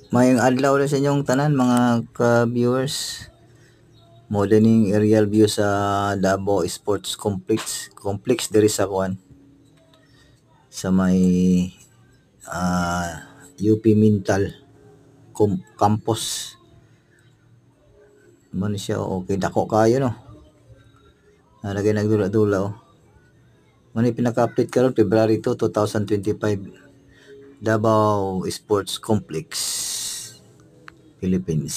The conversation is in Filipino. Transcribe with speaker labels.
Speaker 1: Mayong adlaw na sa inyong tanan mga ka-viewers. Mo dining aerial view sa Davao Sports Complex diri sa kuan sa may UP Mintal Campus. Man siya okay dako kayo no. Nalagay nagdula-dula oh. Man pinaka-update karon February 2, 2025. Davao Sports Complex, Philippines.